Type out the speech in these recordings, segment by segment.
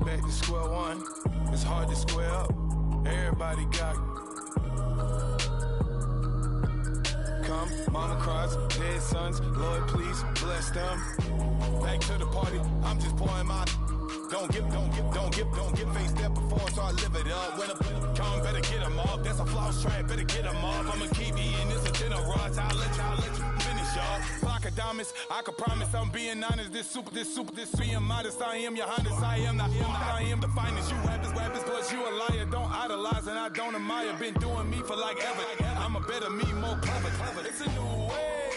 back to square one. It's hard to square up. Everybody got come, mama cries, dead sons. Lord, please bless them. Back to the party. I'm just pouring my. Don't get face that before, so I live it up. When I come, better get them off. That's a floss track, better get them off. I'ma keep eating this a generous. I'll let you finish, y'all. Flock of diamonds, I can promise I'm being honest. This being modest. I am your highness. I am the finest. You rappers, plus you a liar. Don't idolize and I don't admire. Been doing me for like ever. I'm a better me, more clever. It's a new way.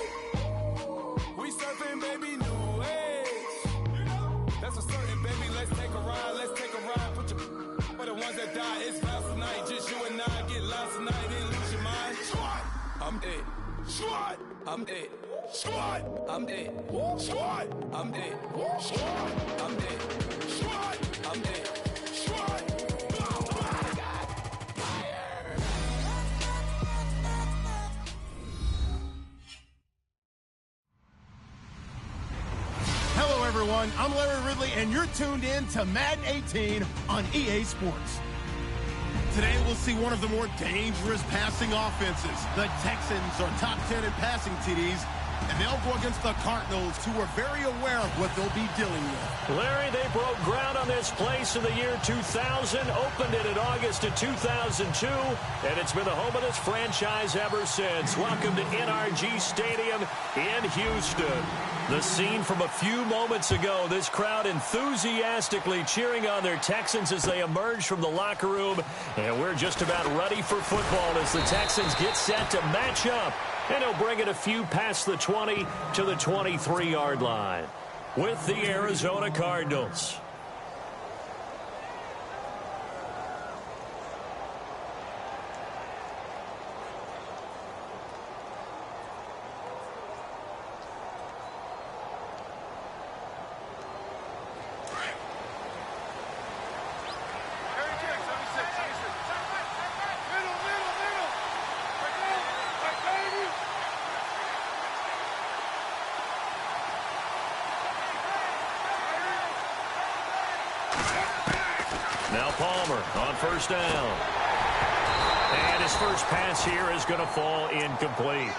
We surfing, baby, new age. That's a certain, baby. Let's take a ride. Put your for the ones that die. It's vows tonight. Just you and I get lost tonight. Then lose your mind. Squad, I'm dead. Squad, I'm dead. Squad, I'm dead. Squad, I'm dead. Squad, I'm dead. Squad, I'm dead. Squad. Hello, everyone. I'm Larry Ridley, and you're tuned in to Madden 18 on EA Sports. Today, we'll see one of the more dangerous passing offenses. The Texans are top 10 in passing TDs, and they'll go against the Cardinals, who are very aware of what they'll be dealing with. Larry, they broke ground on this place in the year 2000, opened it in August of 2002, and it's been the home of this franchise ever since. Welcome to NRG Stadium in Houston. The scene from a few moments ago, this crowd enthusiastically cheering on their Texans as they emerge from the locker room, and we're just about ready for football as the Texans get set to match up. And he'll bring it a few past the 20 to the 23-yard line with the Arizona Cardinals. Now Palmer on first down. And his first pass here is going to fall incomplete.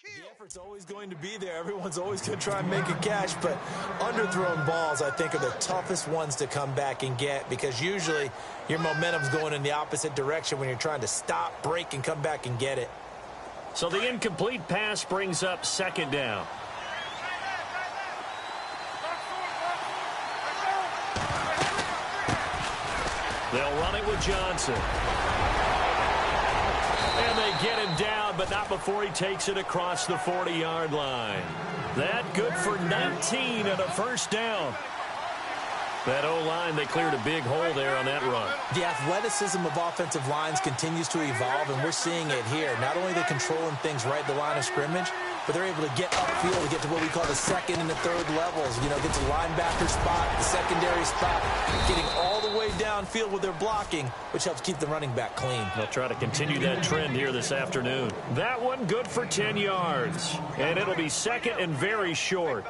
The effort's always going to be there. Everyone's always going to try and make a catch, but underthrown balls, I think, are the toughest ones to come back and get because usually your momentum's going in the opposite direction when you're trying to stop, break, and come back and get it. So the incomplete pass brings up second down. They'll run it with Johnson. And they get him down, but not before he takes it across the 40-yard line. That good for 19 and a first down. That O-line, they cleared a big hole there on that run. The athleticism of offensive lines continues to evolve, and we're seeing it here. Not only are they controlling things right at the line of scrimmage, but they're able to get upfield to get to what we call the second and the third levels. You know, get to the linebacker spot, the secondary spot, getting all the way downfield with their blocking, which helps keep the running back clean. They'll try to continue that trend here this afternoon. That one good for 10 yards. And it'll be second and very short.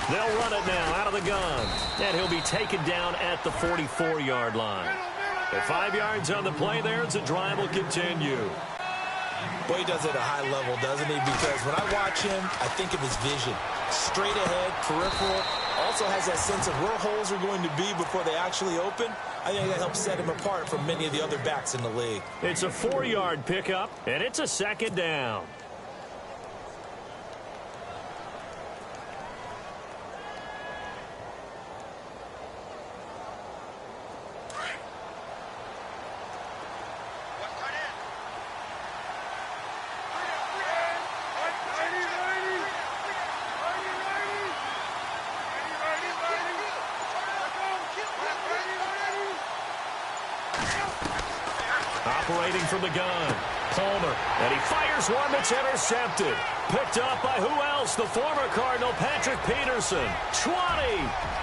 They'll run it now out of the gun. And he'll be taken down at the 44-yard line. With 5 yards on the play there, the drive will continue. Boy, he does it at a high level, doesn't he? Because when I watch him, I think of his vision. Straight ahead, peripheral. Also has that sense of where holes are going to be before they actually open. I think that helps set him apart from many of the other backs in the league. It's a 4-yard pickup, and it's a second down. operating from the gun. Palmer, and he fires one that's intercepted. Picked up by who else? The former Cardinal, Patrick Peterson. 20,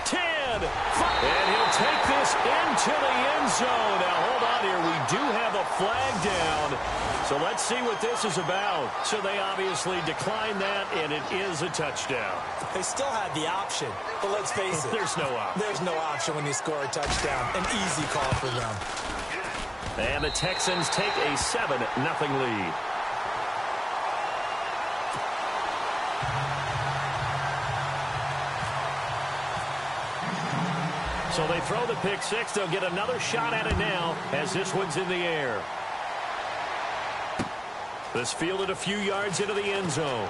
10, 5. And he'll take this into the end zone. Now, hold on here. We do have a flag down. So let's see what this is about. So they obviously declined that, and it is a touchdown. They still had the option, but let's face it. There's no option. There's no option when you score a touchdown. An easy call for them. And the Texans take a 7-0 lead. So they throw the pick six. They'll get another shot at it now as this one's in the air. This fielded a few yards into the end zone.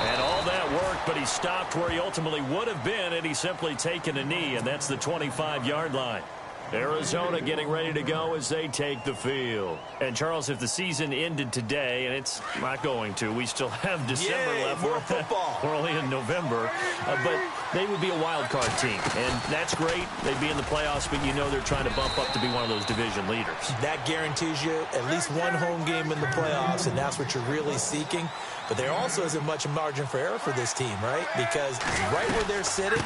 And all that worked, but he stopped where he ultimately would have been, and he's simply taken a knee, and that's the 25-yard line. Arizona getting ready to go as they take the field. And, Charles, if the season ended today, and it's not going to, we still have December left. More football. We're only in November. But they would be a wild card team, and that's great. They'd be in the playoffs, but you know they're trying to bump up to be one of those division leaders. That guarantees you at least one home game in the playoffs, and that's what you're really seeking. But there also isn't much margin for error for this team, right? Because right where they're sitting,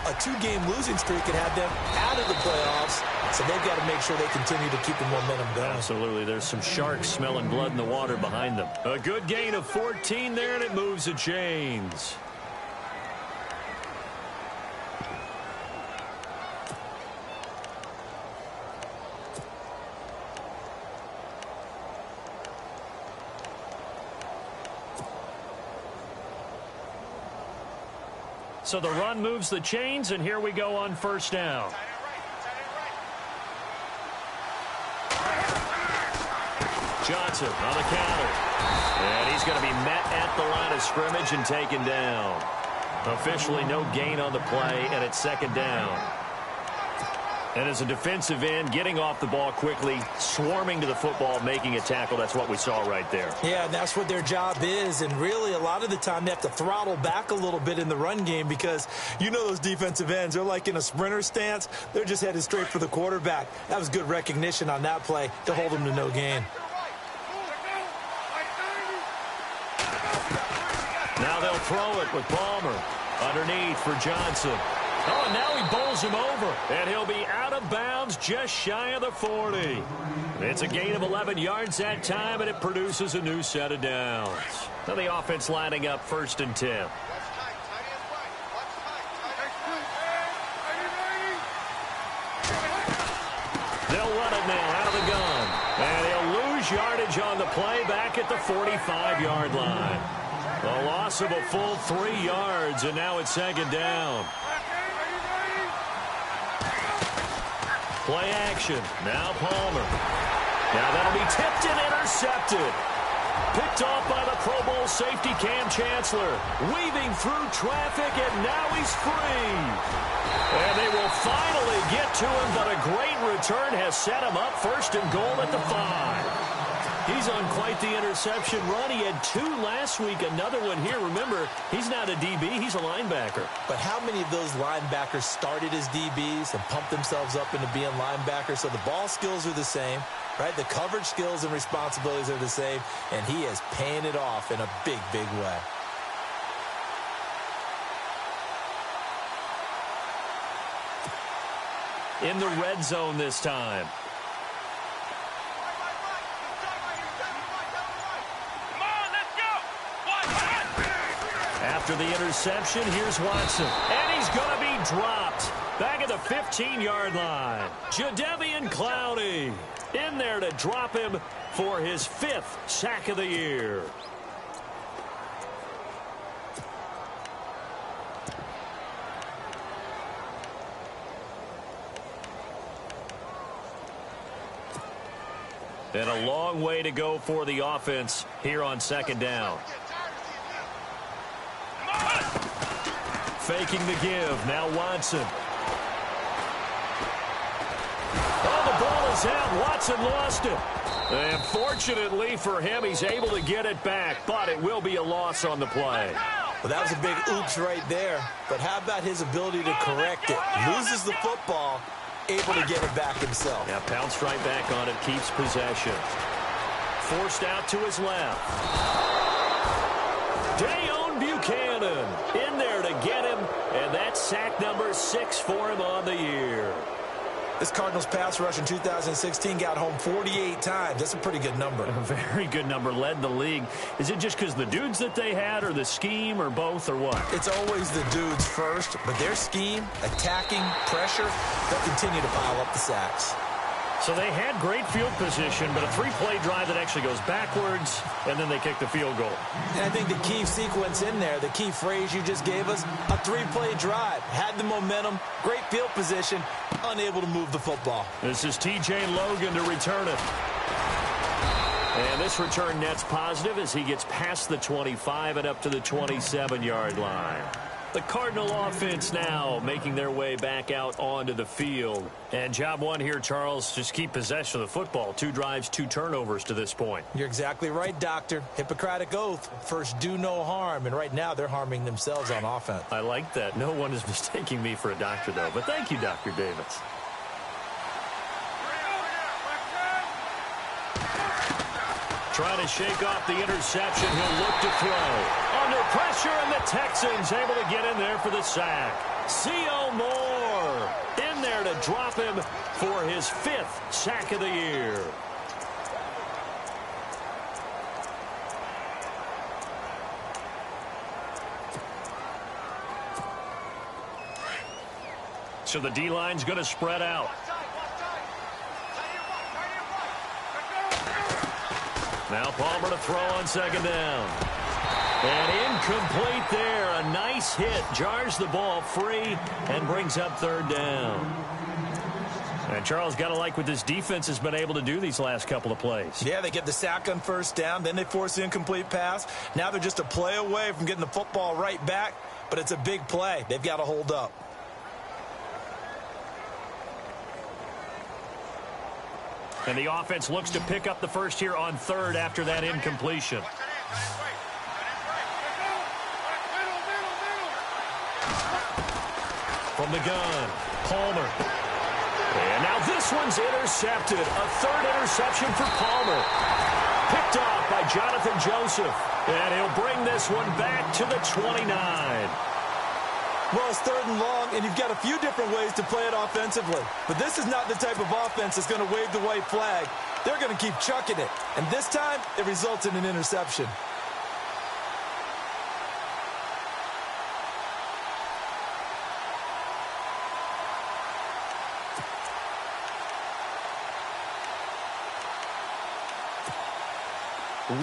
a two-game losing streak could have them out of the playoffs, so they've got to make sure they continue to keep the momentum going. Absolutely. There's some sharks smelling blood in the water behind them. A good gain of 14 there, and it moves the chains. So the run moves the chains, and here we go on first down. Johnson on the counter. And he's going to be met at the line of scrimmage and taken down. Officially no gain on the play, and it's second down. And as a defensive end, getting off the ball quickly, swarming to the football, making a tackle, that's what we saw right there. Yeah, and that's what their job is. And really, a lot of the time, they have to throttle back a little bit in the run game because you know those defensive ends, they're like in a sprinter stance. They're just headed straight for the quarterback. That was good recognition on that play to hold them to no gain. Now they'll throw it with Palmer underneath for Johnson. Oh, and now he bowls him over, and he'll be out of bounds just shy of the 40. It's a gain of 11 yards that time, and it produces a new set of downs. Now the offense lining up 1st and 10. They'll run it now out of the gun, and he'll lose yardage on the play back at the 45-yard line. A loss of a full 3 yards, and now it's second down. Play action. Now Palmer. Now that'll be tipped and intercepted. Picked off by the Pro Bowl safety Cam Chancellor. Weaving through traffic, and now he's free. And they will finally get to him, but a great return has set him up 1st and goal at the 5. He's on quite the interception run. He had 2 last week, another one here. Remember, he's not a DB, he's a linebacker. But how many of those linebackers started as DBs and pumped themselves up into being linebackers? So the ball skills are the same, right? The coverage skills and responsibilities are the same, and he is paying it off in a big, big way. In the red zone this time. After the interception, here's Watson. And he's going to be dropped back at the 15-yard line. Jadeveon Clowney in there to drop him for his 5th sack of the year. And a long way to go for the offense here on second down. Faking the give. Now Watson. Oh, the ball is out. Watson lost it. And fortunately for him, he's able to get it back, but it will be a loss on the play. Well, that was a big oops right there. But how about his ability to correct it? Loses the football, able to get it back himself. Yeah, pounced right back on it, keeps possession. Forced out to his left. Dayon Buchanan in there to get him, and that's sack number 6 for him on the year. This Cardinals pass rush in 2016 got home 48 times. That's a pretty good number. A very good number, led the league. Is it just because the dudes that they had, or the scheme, or both, or what? It's always the dudes first, but their scheme, attacking, pressure, they'll continue to pile up the sacks. So they had great field position, but a 3-play drive that actually goes backwards, and then they kick the field goal. And I think the key sequence in there, the key phrase you just gave us, a 3-play drive. Had the momentum, great field position, unable to move the football. This is T.J. Logan to return it. And this return net's positive as he gets past the 25 and up to the 27-yard line. The Cardinal offense now making their way back out onto the field. And job one here, Charles, just keep possession of the football. 2 drives, 2 turnovers to this point. You're exactly right, Doctor. Hippocratic oath. First, do no harm. And right now, they're harming themselves on offense. I like that. No one is mistaking me for a doctor, though. But thank you, Dr. Davis. Trying to shake off the interception. He'll look to throw. Under pressure, and the Texans able to get in there for the sack. C.O. Moore in there to drop him for his 5th sack of the year. So the D-line's going to spread out. Now Palmer to throw on 2nd down. And incomplete there. A nice hit. Jars the ball free and brings up 3rd down. And Charles, got to like what this defense has been able to do these last couple of plays. Yeah, they get the sack on 1st down. Then they force the incomplete pass. Now they're just a play away from getting the football right back. But it's a big play. They've got to hold up. And the offense looks to pick up the first here on 3rd after that incompletion. From the gun, Palmer. And now this one's intercepted. A 3rd interception for Palmer. Picked off by Jonathan Joseph. And he'll bring this one back to the 29. Well, it's 3rd and long, and you've got a few different ways to play it offensively. But this is not the type of offense that's going to wave the white flag. They're going to keep chucking it. And this time, it results in an interception.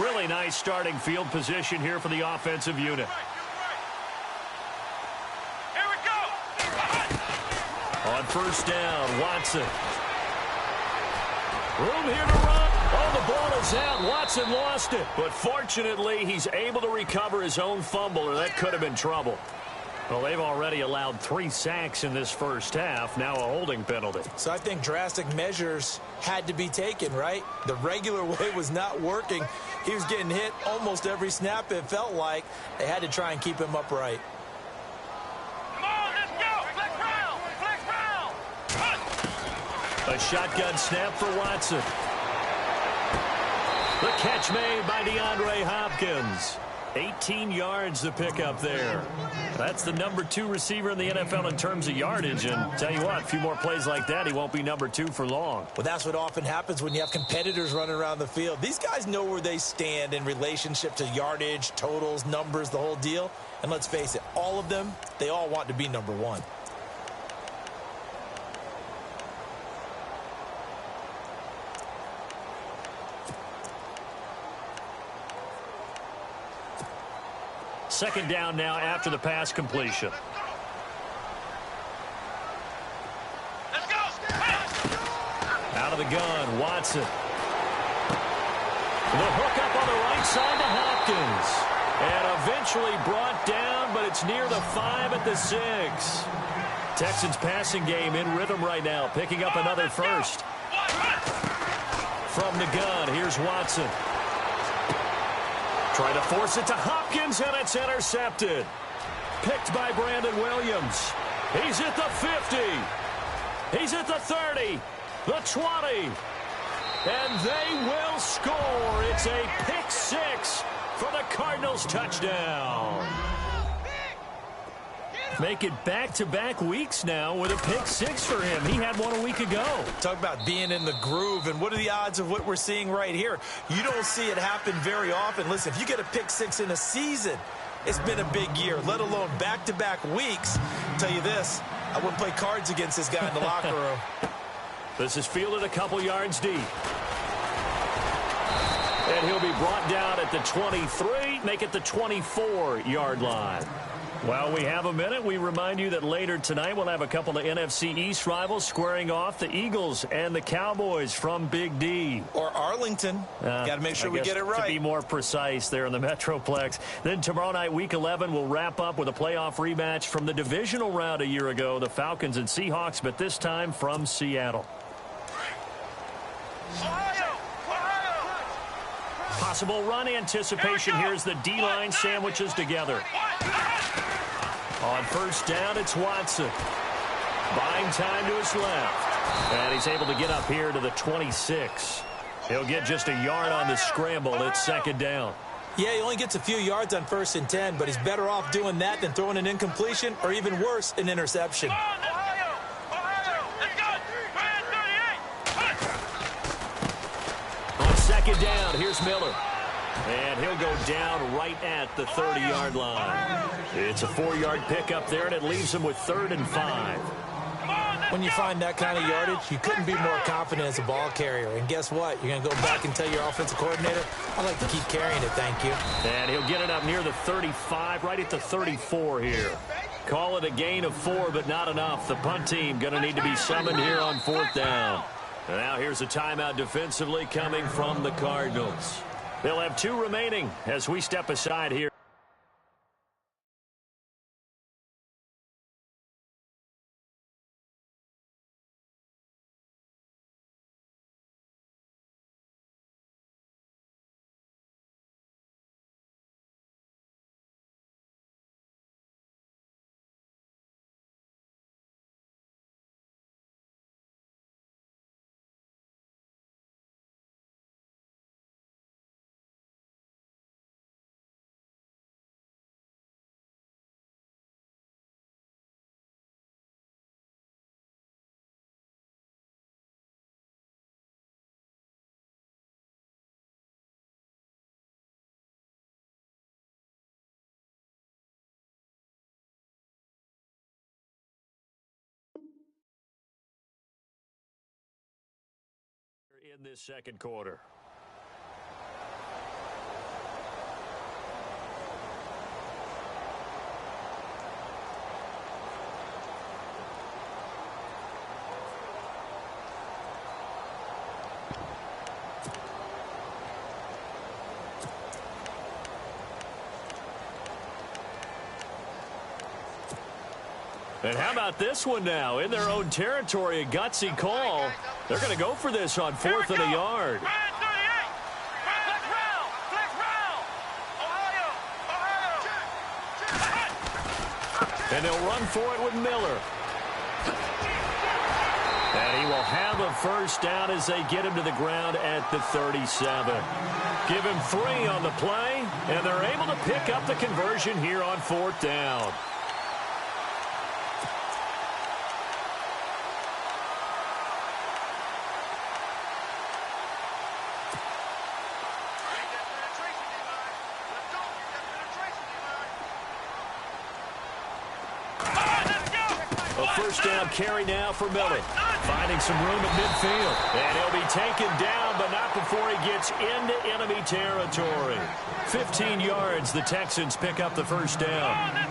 Really nice starting field position here for the offensive unit. On 1st down, Watson. Room here to run. Oh, the ball is out. Watson lost it. But fortunately, he's able to recover his own fumble, or that could have been trouble. Well, they've already allowed 3 sacks in this first half. Now a holding penalty. So I think drastic measures had to be taken, right? The regular way was not working. He was getting hit almost every snap, it felt like. They had to try and keep him upright. A shotgun snap for Watson. The catch made by DeAndre Hopkins. 18 yards to pick up there. That's the number 2 receiver in the NFL in terms of yardage. And tell you what, a few more plays like that, he won't be number 2 for long. Well, that's what often happens when you have competitors running around the field. These guys know where they stand in relationship to yardage, totals, numbers, the whole deal. And let's face it, all of them, they all want to be number 1. Second down now after the pass completion. Let's go. Out of the gun, Watson. The hook up on the right side to Hopkins. And eventually brought down, but it's near the 5 at the 6. Texans passing game in rhythm right now, picking up another first. From the gun, here's Watson. Trying to force it to Hopkins, and it's intercepted. Picked by Brandon Williams. He's at the 50. He's at the 30, the 20, and they will score. It's a pick six for the Cardinals touchdown. Make it back-to-back weeks now with a pick six for him. He had one a week ago. Talk about being in the groove, and what are the odds of what we're seeing right here? You don't see it happen very often. Listen, if you get a pick six in a season, it's been a big year, let alone back-to-back weeks. I'll tell you this, I wouldn't play cards against this guy in the locker room. This is fielded a couple yards deep. And he'll be brought down at the 23, make it the 24-yard line. While we have a minute, we remind you that later tonight we'll have a couple of NFC East rivals squaring off, the Eagles and the Cowboys from Big D. Or Arlington. Got to make sure we get it right. To be more precise there in the Metroplex. Then tomorrow night, Week 11, we'll wrap up with a playoff rematch from the divisional round a year ago, the Falcons and Seahawks, but this time from Seattle. Possible run anticipation. Here's the D-line sandwiches together. On first down, it's Watson. Buying time to his left. And he's able to get up here to the 26. He'll get just a yard on the scramble. It's second down. Yeah, he only gets a few yards on 1st and 10, but he's better off doing that than throwing an incompletion or even worse, an interception. On second down, here's Miller. And he'll go down right at the 30-yard line. It's a 4-yard pickup there, and it leaves him with 3rd and 5. When you find that kind of yardage, you couldn't be more confident as a ball carrier. And guess what? You're going to go back and tell your offensive coordinator, I'd like to keep carrying it, thank you. And he'll get it up near the 35, right at the 34 here. Call it a gain of 4, but not enough. The punt team going to need to be summoned here on 4th down. And now here's a timeout defensively coming from the Cardinals. They'll have 2 remaining as we step aside here. In this second quarter. And how about this one now? In their own territory, a gutsy call. They're going to go for this on 4th and a yard. And they'll run for it with Miller. And he will have a first down as they get him to the ground at the 37. Give him 3 on the play, and they're able to pick up the conversion here on 4th down. First down carry now for Miller. Finding some room at midfield. And he'll be taken down, but not before he gets into enemy territory. 15 yards, the Texans pick up the first down.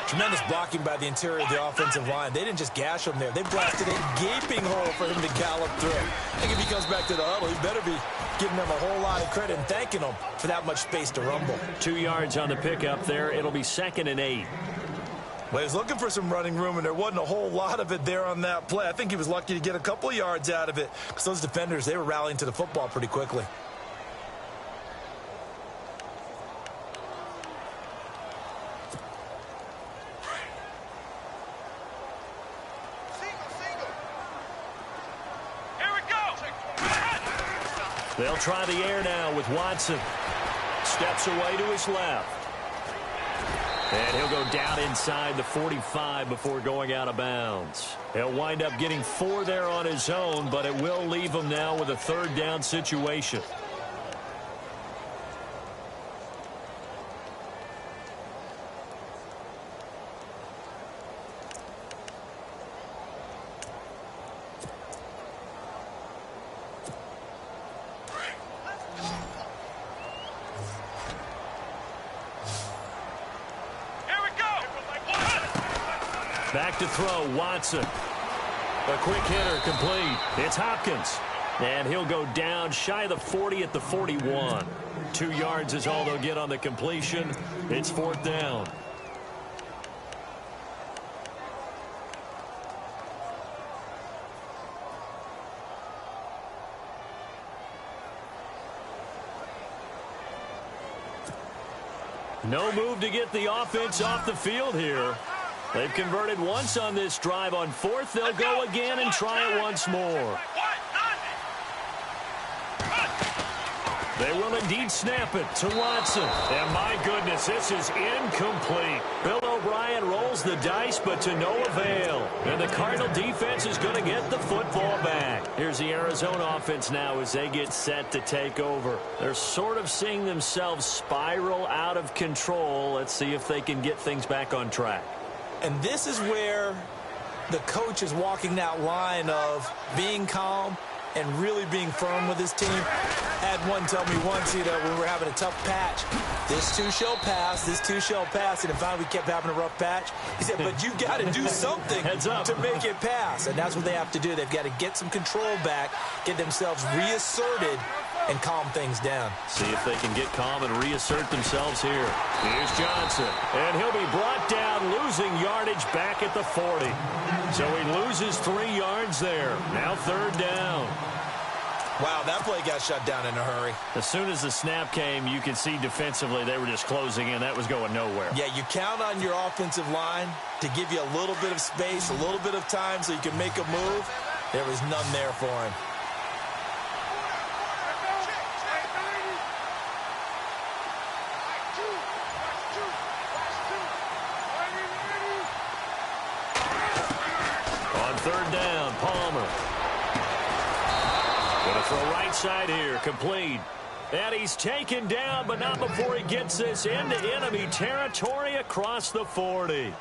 Tremendous blocking by the interior of the offensive line. They didn't just gash him there. They blasted a gaping hole for him to gallop through. I think if he comes back to the huddle, he better be giving them a whole lot of credit and thanking them for that much space to rumble. 2 yards on the pickup there. It'll be 2nd and 8. Well, he was looking for some running room, and there wasn't a whole lot of it there on that play. I think he was lucky to get a couple of yards out of it because those defenders, they were rallying to the football pretty quickly. They'll try the air now with Watson. Steps away to his left. And he'll go down inside the 45 before going out of bounds. He'll wind up getting 4 there on his own, but it will leave him now with a 3rd down situation. Back to throw, Watson. A quick hitter, complete. It's Hopkins. And he'll go down shy of the 40 at the 41. 2 yards is all they'll get on the completion. It's 4th down. No move to get the offense off the field here. They've converted once on this drive. On 4th, they'll go again and try it once more. They will indeed snap it to Watson. And my goodness, this is incomplete. Bill O'Brien rolls the dice, but to no avail. And the Cardinal defense is going to get the football back. Here's the Arizona offense now as they get set to take over. They're sort of seeing themselves spiral out of control. Let's see if they can get things back on track. And this is where the coach is walking that line of being calm and really being firm with his team. I had one tell me once, when we were having a tough patch, this too shall pass, this too shall pass, and finally we kept having a rough patch. He said, but you got to do something to make it pass, and that's what they have to do. They've got to get some control back, get themselves reasserted, and calm things down. See if they can get calm and reassert themselves here. Here's Johnson, and he'll be brought down, losing yardage back at the 40. So he loses 3 yards there. Now 3rd down. Wow, that play got shut down in a hurry. As soon as the snap came, you could see defensively they were just closing in. That was going nowhere. Yeah, you count on your offensive line to give you a little bit of space, a little bit of time so you can make a move. There was none there for him. On 3rd down, Palmer. Going to throw right side here, complete. And he's taken down, but not before he gets this into enemy territory across the 40.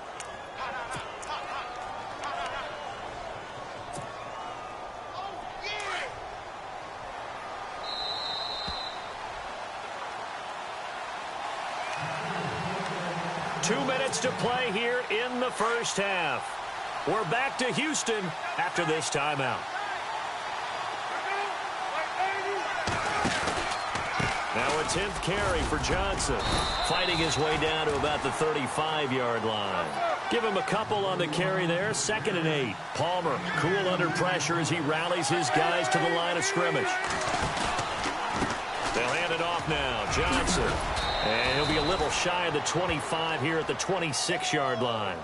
Two minutes to play here in the first half. We're back to Houston after this timeout. Now a 10th carry for Johnson. Fighting his way down to about the 35-yard line. Give him a couple on the carry there. 2nd and 8. Palmer cool under pressure as he rallies his guys to the line of scrimmage. They'll hand it off now. Johnson. And he'll be a little shy of the 25 here at the 26-yard line.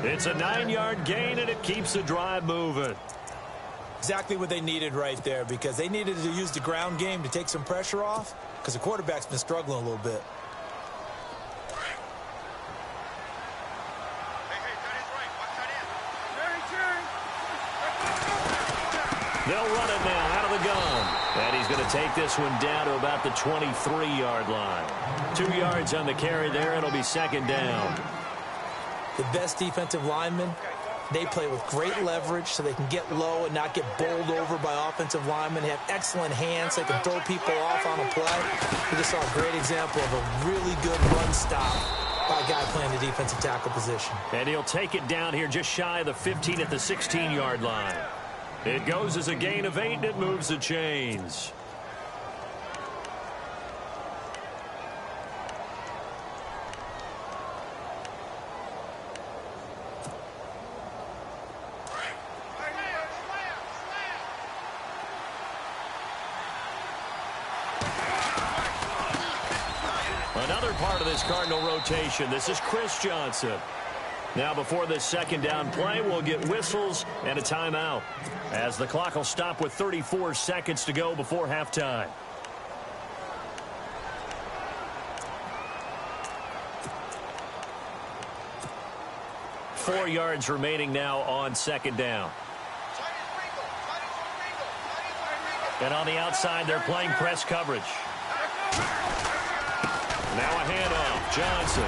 It's a 9-yard gain, and it keeps the drive moving. Exactly what they needed right there, because they needed to use the ground game to take some pressure off, because the quarterback's been struggling a little bit. They'll run it now out of the gun. And he's going to take this one down to about the 23-yard line. 2 yards on the carry there. It'll be 2nd down. The best defensive linemen, they play with great leverage so they can get low and not get bowled over by offensive linemen. They have excellent hands. They can throw people off on a play. We just saw a great example of a really good run stop by a guy playing the defensive tackle position. And he'll take it down here just shy of the 15 at the 16-yard line. It goes as a gain of 8, and it moves the chains. Another part of this Cardinal rotation. This is Chris Johnson. Now before this second down play, we'll get whistles and a timeout, as the clock will stop with 34 seconds to go before halftime. Four yards remaining now on second down. And on the outside, they're playing press coverage. Now a handoff. Johnson.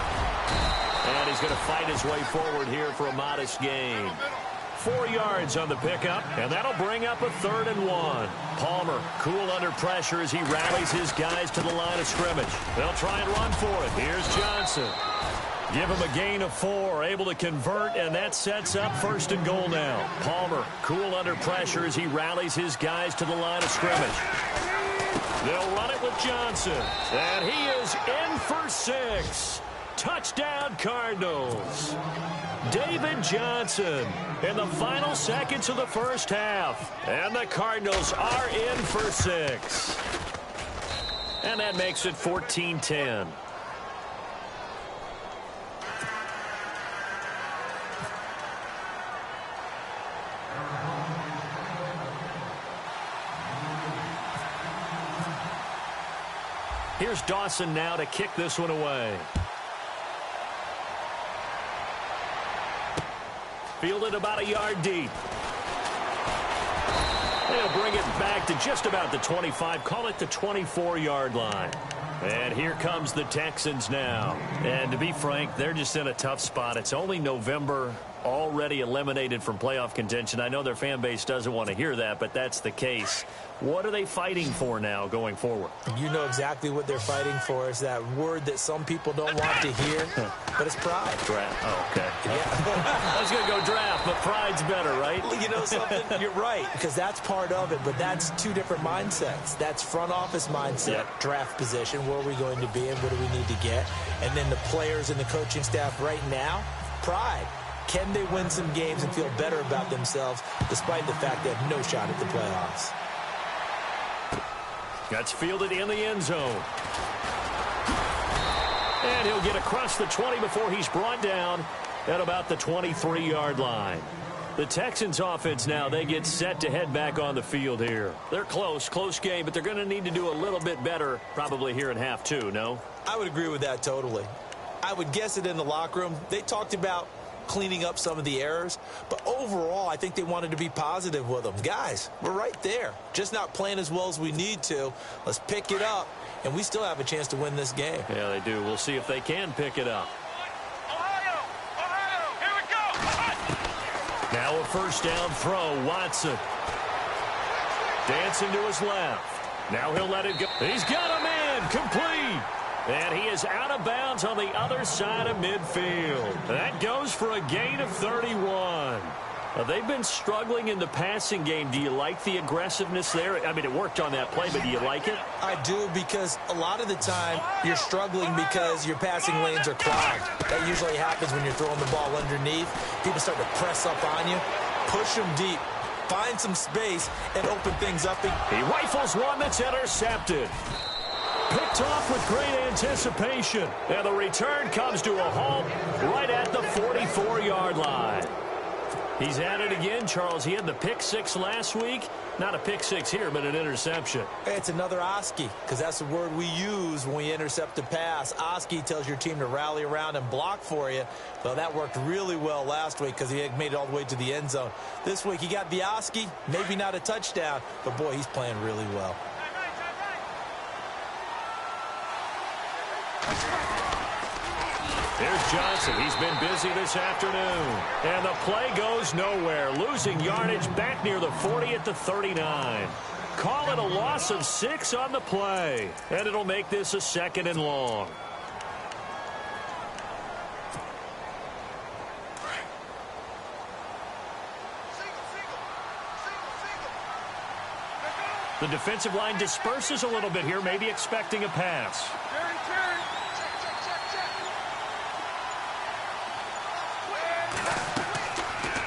And he's going to fight his way forward here for a modest gain. 4 yards on the pickup, and that'll bring up a 3rd and 1. Palmer cool under pressure as he rallies his guys to the line of scrimmage. They'll try and run for it. Here's Johnson. Give him a gain of 4, able to convert, and that sets up 1st and goal now. Palmer cool under pressure as he rallies his guys to the line of scrimmage. They'll run it with Johnson, and he is in for 6. Touchdown, Cardinals. David Johnson in the final seconds of the first half. And the Cardinals are in for 6. And that makes it 14-10. Here's Dawson now to kick this one away. Fielded about a yard deep. They'll bring it back to just about the 25. Call it the 24-yard line. And here comes the Texans now. And to be frank, they're just in a tough spot. It's only November, already eliminated from playoff contention. I know their fan base doesn't want to hear that, but that's the case. What are they fighting for now going forward? You know exactly what they're fighting for. Is that word that some people don't want to hear, but it's pride. Draft. Oh, okay. Yeah. I was going to go draft, but pride's better, right? You know something? You're right, because that's part of it, but that's two different mindsets. That's front office mindset, Yep. Draft position, where are we going to be and what do we need to get? And then the players and the coaching staff right now, pride. Can they win some games and feel better about themselves despite the fact they have no shot at the playoffs? That's fielded in the end zone. And he'll get across the 20 before he's brought down at about the 23-yard line. The Texans offense now, they get set to head back on the field here. They're close game, but they're going to need to do a little bit better probably here in half two, no? I would agree with that totally. I would guess it in the locker room. They talked about cleaning up some of the errors, but overall I think they wanted to be positive with them. Guys, we're right there, just not playing as well as we need to. Let's pick it up, and we still have a chance to win this game. Yeah, they do. We'll see if they can pick it up. Ohio, here we go. Now a first down throw. Watson dancing to his left. Now he'll let it go. He's got a man complete. And he is out of bounds on the other side of midfield. That goes for a gain of 31. They've been struggling in the passing game. Do you like the aggressiveness there? I mean, it worked on that play, but do you like it? I do, because a lot of the time you're struggling because your passing lanes are clogged. That usually happens when you're throwing the ball underneath. People start to press up on you. Push them deep. Find some space and open things up. He rifles one that's intercepted. Picked off with great anticipation. And the return comes to a halt right at the 44-yard line. He's at it again, Charles. He had the pick six last week. Not a pick six here, but an interception. It's another Oski, because that's the word we use when we intercept a pass. Oski tells your team to rally around and block for you. Well, that worked really well last week because he had made it all the way to the end zone. This week he got the Oski, maybe not a touchdown, but boy, he's playing really well. Here's Johnson. He's been busy this afternoon. And the play goes nowhere. Losing yardage back near the 40 at the 39. Call it a loss of 6 on the play. And it'll make this a 2nd and long. The defensive line disperses a little bit here, maybe expecting a pass.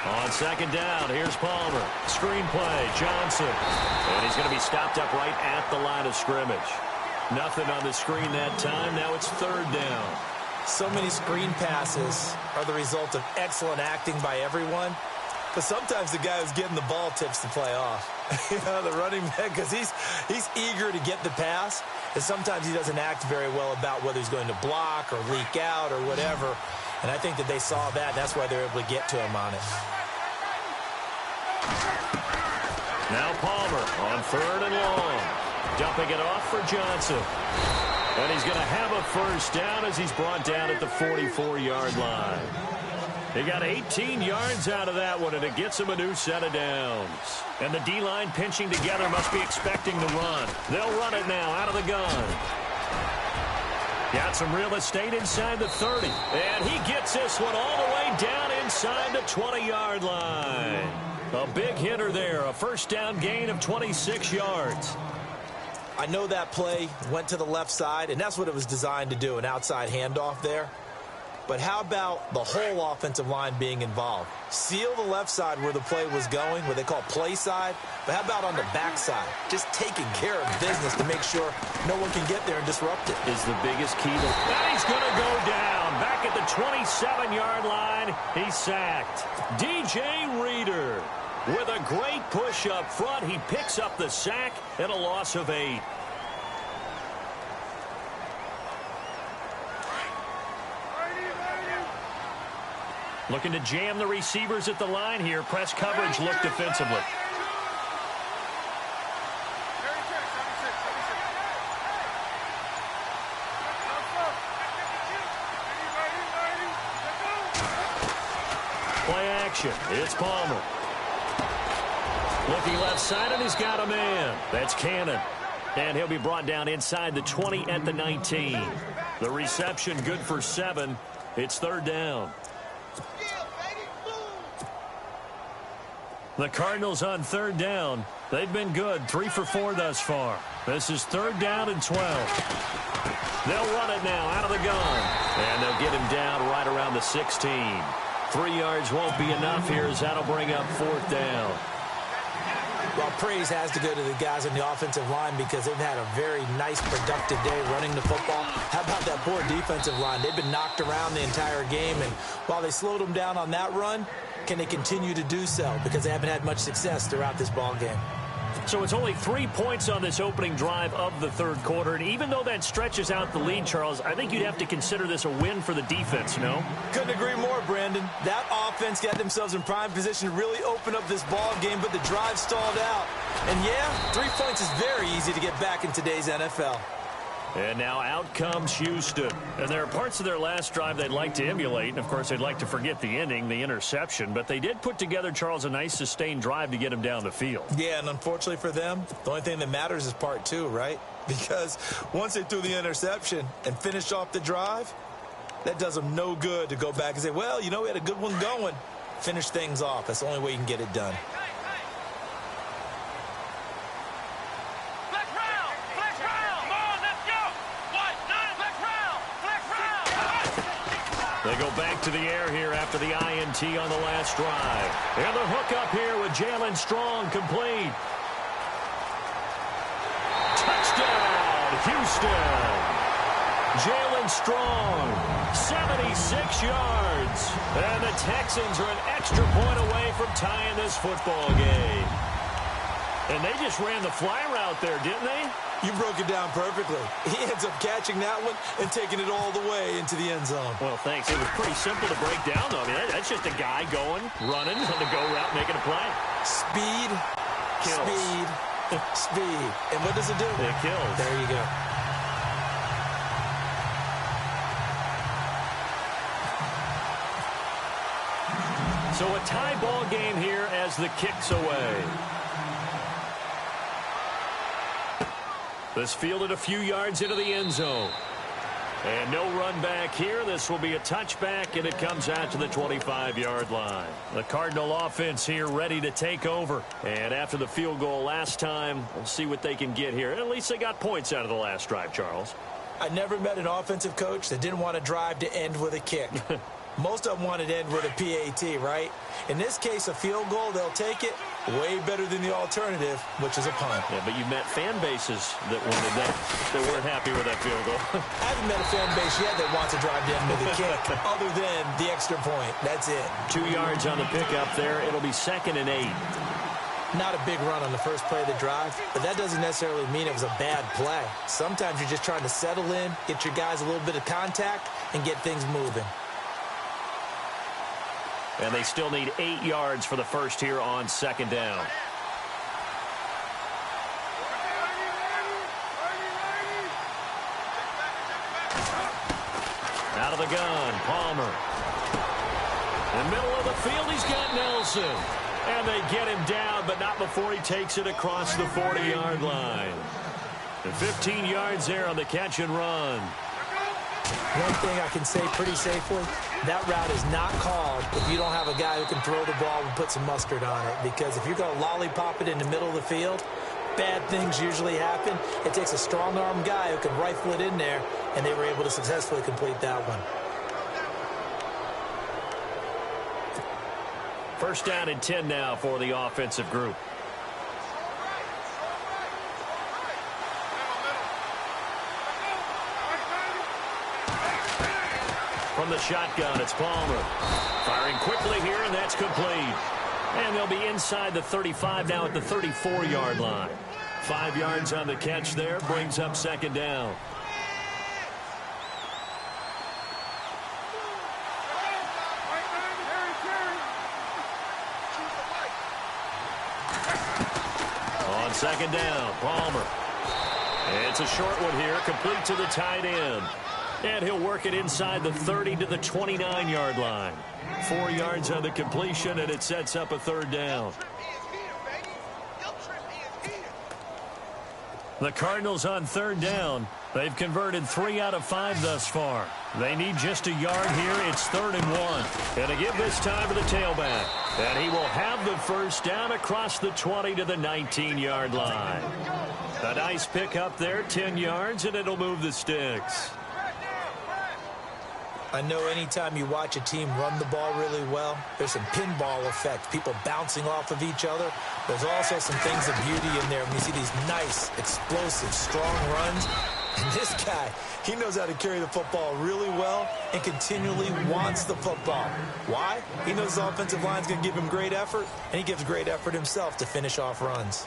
On second down, here's Palmer. Screen play, Johnson. And he's going to be stopped up right at the line of scrimmage. Nothing on the screen that time. Now it's 3rd down. So many screen passes are the result of excellent acting by everyone. But sometimes the guy who's getting the ball tips the play off. The running back, because he's eager to get the pass. And sometimes he doesn't act very well about whether he's going to block or leak out or whatever. And I think that they saw that, and that's why they're able to get to him on it. Now Palmer on 3rd and long. Dumping it off for Johnson. And he's going to have a first down as he's brought down at the 44-yard line. He got 18 yards out of that one, and it gets him a new set of downs. And the D-line pinching together must be expecting the run. They'll run it now out of the gun. Got some real estate inside the 30. And he gets this one all the way down inside the 20-yard line. A big hitter there, a first down gain of 26 yards. I know that play went to the left side, and that's what it was designed to do, an outside handoff there. But how about the whole offensive line being involved? Seal the left side where the play was going, what they call play side. But how about on the back side? Just taking care of business to make sure no one can get there and disrupt it. Is the biggest key to... And he's going to go down. Back at the 27-yard line, he's sacked. DJ Reader with a great push up front. He picks up the sack and a loss of 8. Looking to jam the receivers at the line here. Press coverage look defensively. Play action. It's Palmer. Looking left side, and he's got a man. That's Cannon. And he'll be brought down inside the 20 at the 19. The reception good for 7. It's 3rd down. The Cardinals on 3rd down. They've been good, 3 for 4 thus far. This is 3rd down and 12. They'll run it now out of the gun. And they'll get him down right around the 16. 3 yards won't be enough here as that'll bring up 4th down. Well, praise has to go to the guys on the offensive line because they've had a very nice, productive day running the football. How about that poor defensive line? They've been knocked around the entire game, and while they slowed them down on that run, can they continue to do so? Because they haven't had much success throughout this ball game. So it's only 3 points on this opening drive of the 3rd quarter. And even though that stretches out the lead, Charles, I think you'd have to consider this a win for the defense, no? Couldn't agree more, Brandon. That offense got themselves in prime position to really open up this ball game, but the drive stalled out. And yeah, 3 points is very easy to get back in today's NFL. And now out comes Houston. And there are parts of their last drive they'd like to emulate. And, of course, they'd like to forget the ending, the interception. But they did put together, Charles, a nice sustained drive to get him down the field. Yeah, and unfortunately for them, the only thing that matters is part 2, right? Because once they threw the interception and finished off the drive, that does them no good to go back and say, well, you know, we had a good one going. Finish things off. That's the only way you can get it done. They go back to the air here after the INT on the last drive. And the hook up here with Jalen Strong complete. Touchdown, Houston. Jalen Strong, 76 yards. And the Texans are an extra point away from tying this football game. And they just ran the fly route there, didn't they? You broke it down perfectly. He ends up catching that one and taking it all the way into the end zone. Well, thanks. It was pretty simple to break down, though. I mean, that's just a guy going, running on the go route, making a play. Speed, kills. Speed, speed. And what does it do? It kills. There you go. So a tie ball game here as the kick's away. This fielded a few yards into the end zone. And no run back here. This will be a touchback, and it comes out to the 25-yard line. The Cardinal offense here ready to take over. And after the field goal last time, we'll see what they can get here. At least they got points out of the last drive, Charles. I never met an offensive coach that didn't want to drive to end with a kick. Most of them wanted to end with a PAT, right? In this case, a field goal, they'll take it. Way better than the alternative, which is a punt. Yeah, but you've met fan bases that wanted that weren't happy with that field goal. I haven't met a fan base yet that wants to drive down with a kick other than the extra point. That's it. 2 yards on the pickup there. It'll be 2nd and 8. Not a big run on the first play of the drive, but that doesn't necessarily mean it was a bad play. Sometimes you're just trying to settle in, get your guys a little bit of contact, and get things moving. And they still need 8 yards for the first here on 2nd down. Out of the gun, Palmer. In the middle of the field, he's got Nelson. And they get him down, but not before he takes it across the 40-yard line. And 15 yards there on the catch and run. One thing I can say pretty safely, that route is not called if you don't have a guy who can throw the ball and put some mustard on it. Because if you're going to lollipop it in the middle of the field, bad things usually happen. It takes a strong-arm guy who can rifle it in there, and they were able to successfully complete that one. First down and 10 now for the offensive group. From the shotgun, it's Palmer. Firing quickly here, and that's complete. And they'll be inside the 35 now at the 34-yard line. 5 yards on the catch there, brings up 2nd down. On 2nd down, Palmer. It's a short one here, complete to the tight end. And he'll work it inside the 30 to the 29-yard line. 4 yards on the completion, and it sets up a 3rd down. The Cardinals on 3rd down. They've converted 3 out of 5 thus far. They need just a yard here. It's 3rd and 1. And to give this time to the tailback. And he will have the first down across the 20 to the 19-yard line. A nice pick up there, 10 yards, and it'll move the sticks. I know anytime you watch a team run the ball really well, there's some pinball effect, people bouncing off of each other. There's also some things of beauty in there when you see these nice, explosive, strong runs. And this guy, he knows how to carry the football really well and continually wants the football. Why? He knows the offensive line's going to give him great effort, and he gives great effort himself to finish off runs.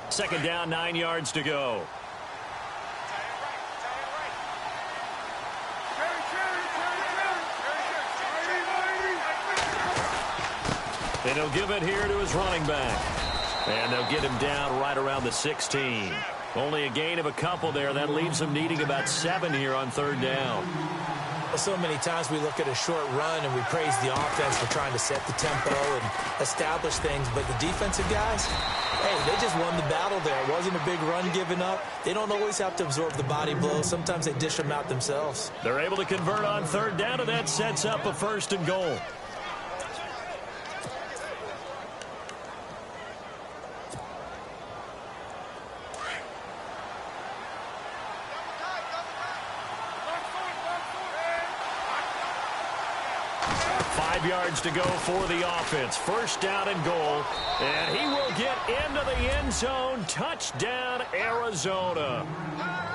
Second down, 9 yards to go. And he'll give it here to his running back. And they'll get him down right around the 16. Only a gain of a couple there. That leaves them needing about 7 here on 3rd down. Well, so many times we look at a short run and we praise the offense for trying to set the tempo and establish things. But the defensive guys, hey, they just won the battle there. It wasn't a big run given up. They don't always have to absorb the body blows. Sometimes they dish them out themselves. They're able to convert on 3rd down, and that sets up a 1st and goal. Yards to go for the offense. First down and goal. And he will get into the end zone. Touchdown, Arizona.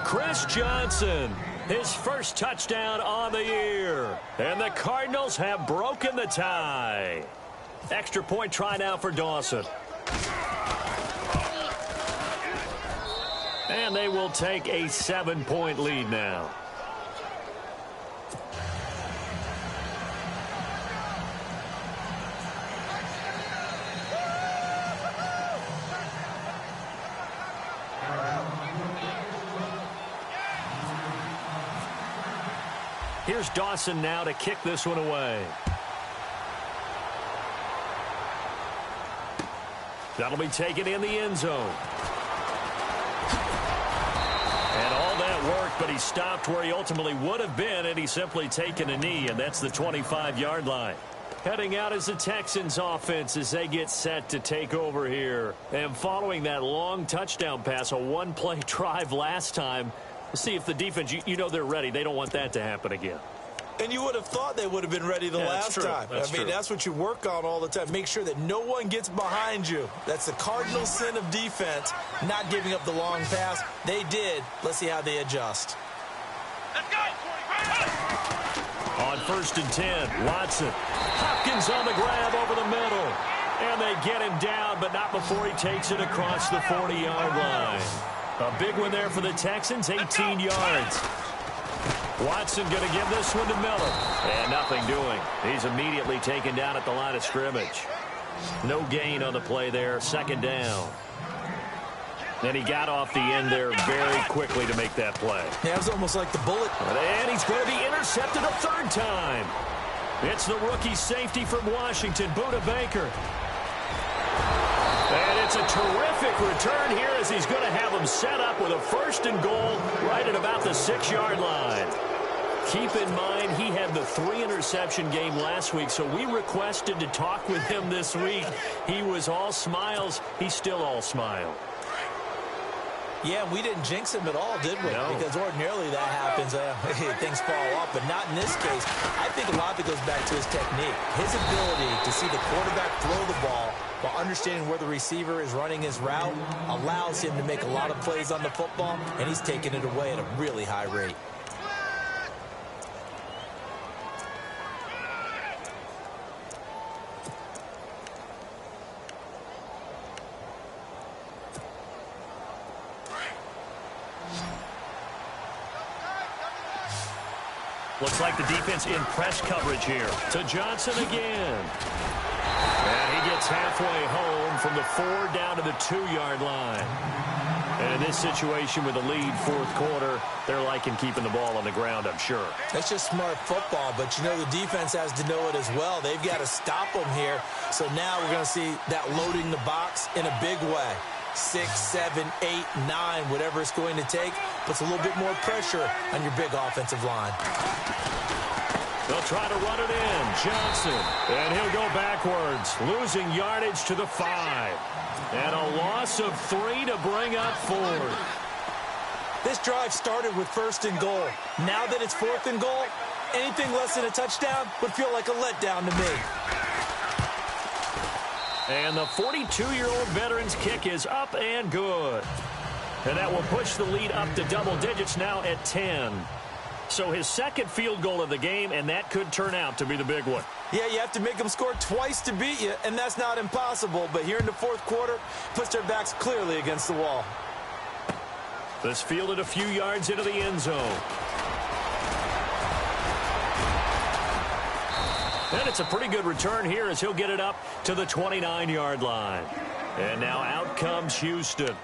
Chris Johnson, his first touchdown on the year. And the Cardinals have broken the tie. Extra point try now for Dawson. And they will take a 7-point lead now. Here's Dawson now to kick this one away. That'll be taken in the end zone. And all that worked, but he stopped where he ultimately would have been, and he's simply taken a knee, and that's the 25-yard line. Heading out is the Texans offense as they get set to take over here. And following that long touchdown pass, a one-play drive last time, see if the defense, you know they're ready. They don't want that to happen again. And you would have thought they would have been ready the last time. That's what you work on all the time. Make sure that no one gets behind you. That's the cardinal sin of defense, not giving up the long pass. They did. Let's see how they adjust. Let's go. On 1st and 10, Watson. Hopkins on the grab over the middle. And they get him down, but not before he takes it across the 40-yard line. A big one there for the Texans, 18 yards. Watson going to give this one to Miller. And nothing doing. He's immediately taken down at the line of scrimmage. No gain on the play there, 2nd down. And he got off the end there very quickly to make that play. Yeah, it was almost like the bullet. And he's going to be intercepted a 3rd time. It's the rookie safety from Washington, Budda Baker. And it's a terrific return here as he's going to have him set up with a 1st and goal right at about the 6-yard line. Keep in mind, he had the 3-interception game last week, so we requested to talk with him this week. He was all smiles. He's still all smile. Yeah, we didn't jinx him at all, did we? No. Because ordinarily that happens, things fall off, but not in this case. I think a lot of it goes back to his technique. His ability to see the quarterback throw the ball while understanding where the receiver is running his route allows him to make a lot of plays on the football, and he's taking it away at a really high rate. Looks like the defense in press coverage here. To Johnson again. And he gets halfway home from the 4 down to the 2-yard line. And in this situation with the lead 4th quarter, they're liking keeping the ball on the ground, I'm sure. That's just smart football, but you know the defense has to know it as well. They've got to stop them here. So now we're going to see that loading the box in a big way. 6, 7, 8, 9, whatever it's going to take, puts a little bit more pressure on your big offensive line. They'll try to run it in. Johnson. And he'll go backwards, losing yardage to the 5. And a loss of 3 to bring up 4th. This drive started with 1st and goal. Now that it's 4th and goal, anything less than a touchdown would feel like a letdown to me. And the 42-year-old veteran's kick is up and good. And that will push the lead up to double digits now at 10. So his 2nd field goal of the game, and that could turn out to be the big one. Yeah, you have to make them score twice to beat you, and that's not impossible. But here in the 4th quarter, puts their backs clearly against the wall. This fielded a few yards into the end zone. And it's a pretty good return here as he'll get it up to the 29-yard line. And now out comes Houston.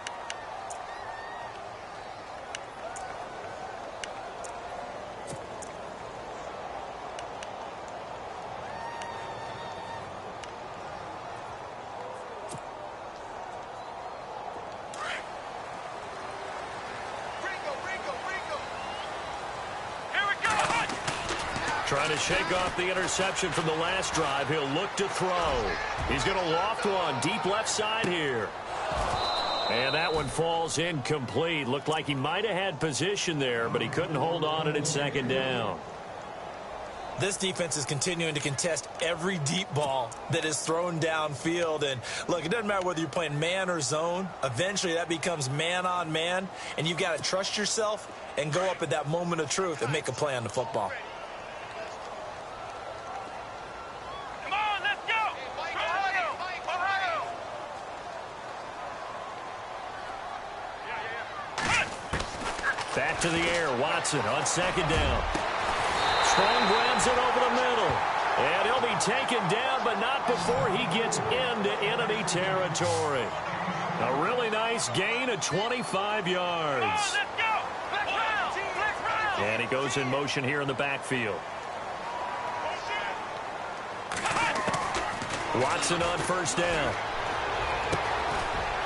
Trying to shake off the interception from the last drive. He'll look to throw. He's going to loft one deep left side here. And that one falls incomplete. Looked like he might have had position there, but he couldn't hold on at 2nd down. This defense is continuing to contest every deep ball that is thrown downfield. And, look, it doesn't matter whether you're playing man or zone. Eventually, that becomes man on man. And you've got to trust yourself and go up at that moment of truth and make a play on the football. Back to the air, Watson on 2nd down. Strong grabs it over the middle. And he'll be taken down, but not before he gets into enemy territory. A really nice gain of 25 yards. And he goes in motion here in the backfield. Watson on 1st down.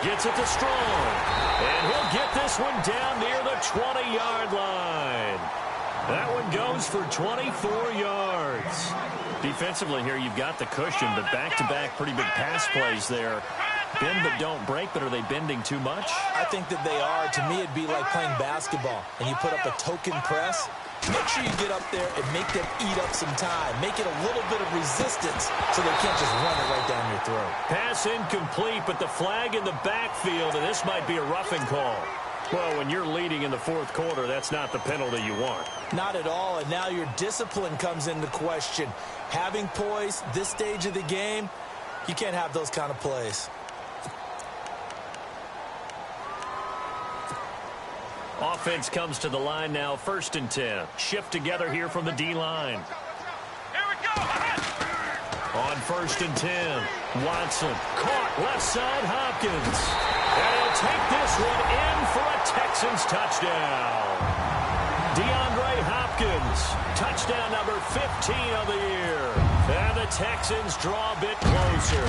Gets it to Strong. And he'll get this one down near the 20-yard line. That one goes for 24 yards. Defensively here, you've got the cushion, but back-to-back pretty big pass plays there. Bend but don't break, but are they bending too much? I think that they are. To me, it'd be like playing basketball, and you put up a token press. Make sure you get up there and make them eat up some time. Make it a little bit of resistance so they can't just run it right down your throat. Pass incomplete, but the flag in the backfield, and this might be a roughing call. Well, when you're leading in the fourth quarter, that's not the penalty you want. Not at all, and now your discipline comes into question. Having poise this stage of the game, you can't have those kind of plays. Offense comes to the line now, 1st and 10. Shift together here from the D-line. Here we go. On 1st and 10, Watson caught left side Hopkins. And he'll take this one in for a Texans touchdown. DeAndre Hopkins, touchdown number 15 of the year. And the Texans draw a bit closer.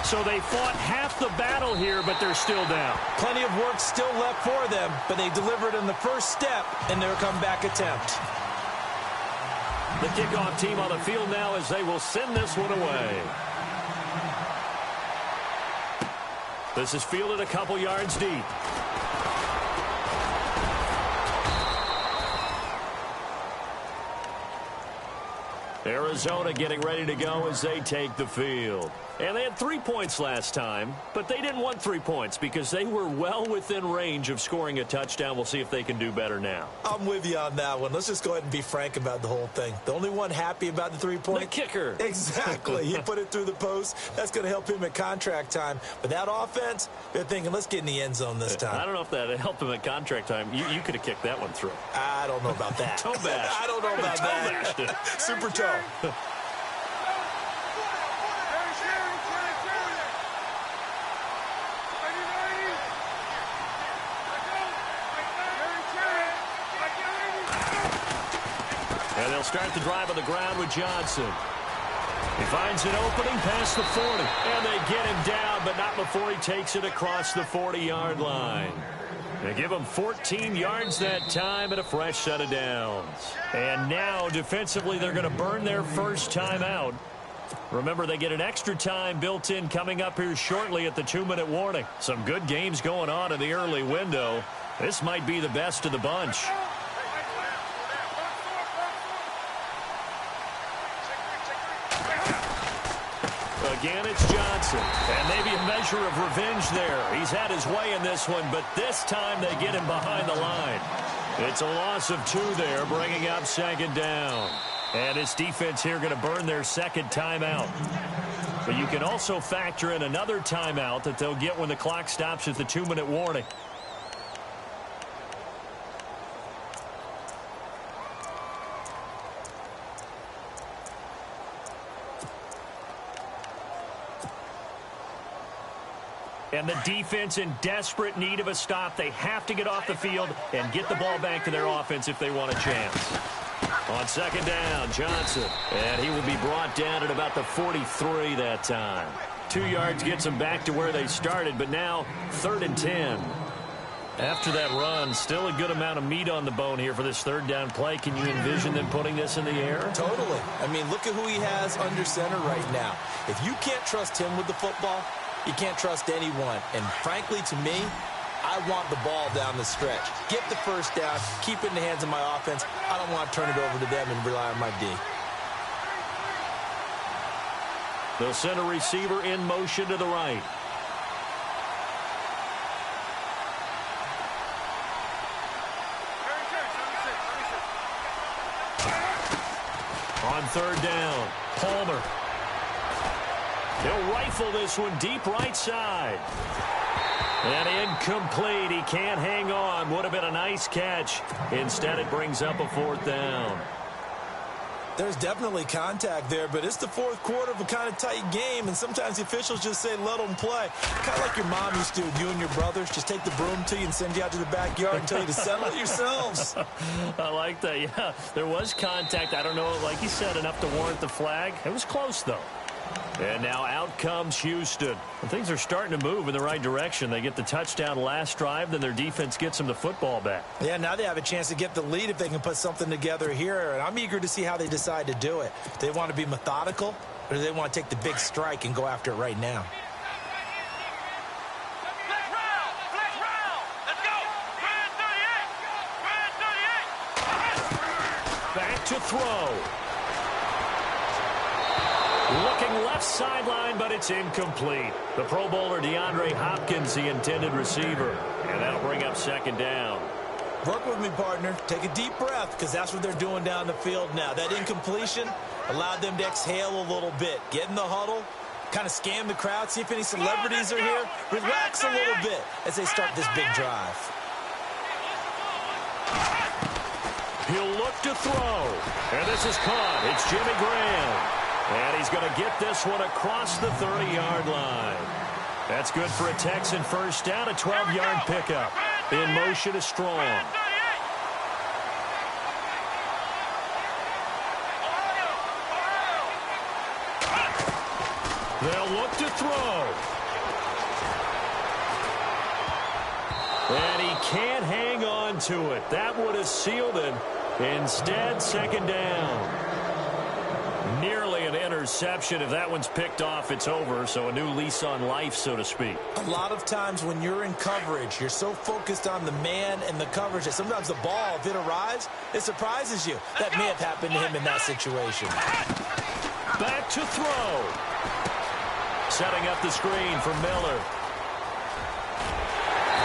So they fought half the battle here, but they're still down. Plenty of work still left for them, but they delivered in the first step in their comeback attempt. The kickoff team on the field now as they will send this one away. This is fielded a couple yards deep. Arizona getting ready to go as they take the field. And they had 3 points last time, but they didn't want 3 points because they were well within range of scoring a touchdown. We'll see if they can do better now. I'm with you on that one. Let's just go ahead and be frank about the whole thing. The only one happy about the 3-point? The kicker. Exactly. He put it through the post. That's going to help him at contract time. But that offense, they're thinking, let's get in the end zone this time. I don't know if that helped him at contract time. You could have kicked that one through. I don't know about that. Toe bash. I don't know about that. Super toe. And they'll start the drive on the ground with Johnson. He finds an opening past the 40. And they get him down, but not before he takes it across the 40-yard line. They give him 14 yards that time and a fresh set of downs. And now, defensively, they're going to burn their first timeout. Remember, they get an extra time built in coming up here shortly at the 2-minute warning. Some good games going on in the early window. This might be the best of the bunch. Again, it's Johnson. And maybe a measure of revenge there. He's had his way in this one, but this time they get him behind the line. It's a loss of 2 there, bringing up 2nd down. And this defense here going to burn their second timeout. But you can also factor in another timeout that they'll get when the clock stops at the 2-minute warning. And the defense in desperate need of a stop. They have to get off the field and get the ball back to their offense if they want a chance. On 2nd down, Johnson. And he will be brought down at about the 43 that time. 2 yards gets them back to where they started, but now 3rd and 10. After that run, still a good amount of meat on the bone here for this 3rd down play. Can you envision them putting this in the air? Totally. I mean, look at who he has under center right now. If you can't trust him with the football, you can't trust anyone. And frankly, to me, I want the ball down the stretch. Get the first down, keep it in the hands of my offense. I don't want to turn it over to them and rely on my D. They'll send a receiver in motion to the right. On 3rd down, Palmer. He'll rifle this one deep right side. And incomplete. He can't hang on. Would have been a nice catch. Instead, it brings up a 4th down. There's definitely contact there, but it's the 4th quarter of a kind of tight game, and sometimes the officials just say, let them play. Kind of like your mom used to do with you and your brothers. Just take the broom to you and send you out to the backyard and tell you to settle it yourselves. I like that, yeah. There was contact. I don't know, like you said, enough to warrant the flag. It was close, though. And now out comes Houston. And things are starting to move in the right direction. They get the touchdown last drive, then their defense gets them the football back. Yeah, now they have a chance to get the lead if they can put something together here. And I'm eager to see how they decide to do it. Do they want to be methodical, or do they want to take the big strike and go after it right now? to throw. Looking left sideline, but it's incomplete. The Pro Bowler DeAndre Hopkins, the intended receiver. And that'll bring up second down. Work with me, partner. Take a deep breath, because that's what they're doing down the field now. That incompletion allowed them to exhale a little bit. Get in the huddle, kind of scan the crowd, see if any celebrities are here. Relax a little bit as they start this big drive. He'll look to throw. And this is caught. It's Jimmy Graham. And he's going to get this one across the 30-yard line. That's good for a Texan first down, a 12-yard pickup. In motion is Strong. They'll look to throw. And he can't hang on to it. That would have sealed it. Instead, second down. Nearly an interception. If that one's picked off, it's over. So a new lease on life, so to speak. A lot of times when you're in coverage, you're so focused on the man and the coverage that sometimes the ball, if it arrives, it surprises you. That may have happened to him in that situation. Back to throw. Setting up the screen for Miller.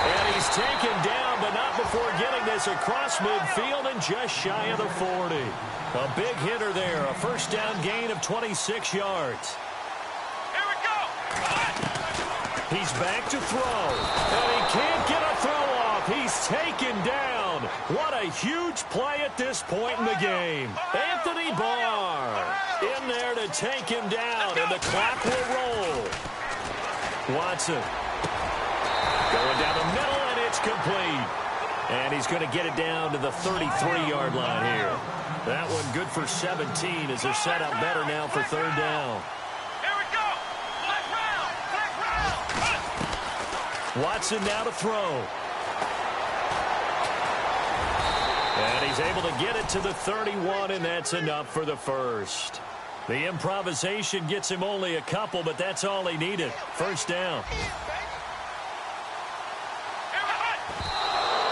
And he's taken down, but not before getting this across midfield and just shy of the 40. A big hitter there, a first down gain of 26 yards. Here we go. He's back to throw, and he can't get a throw off. He's taken down. What a huge play at this point in the game. Anthony Barr in there to take him down, and the clock will roll. Watson going down the middle, and it's complete. And he's going to get it down to the 33-yard line here. That one good for 17 as they're set up better now for third down. Here we go. Black round. Watson now to throw. And he's able to get it to the 31, and that's enough for the first. The improvisation gets him only a couple, but that's all he needed. First down.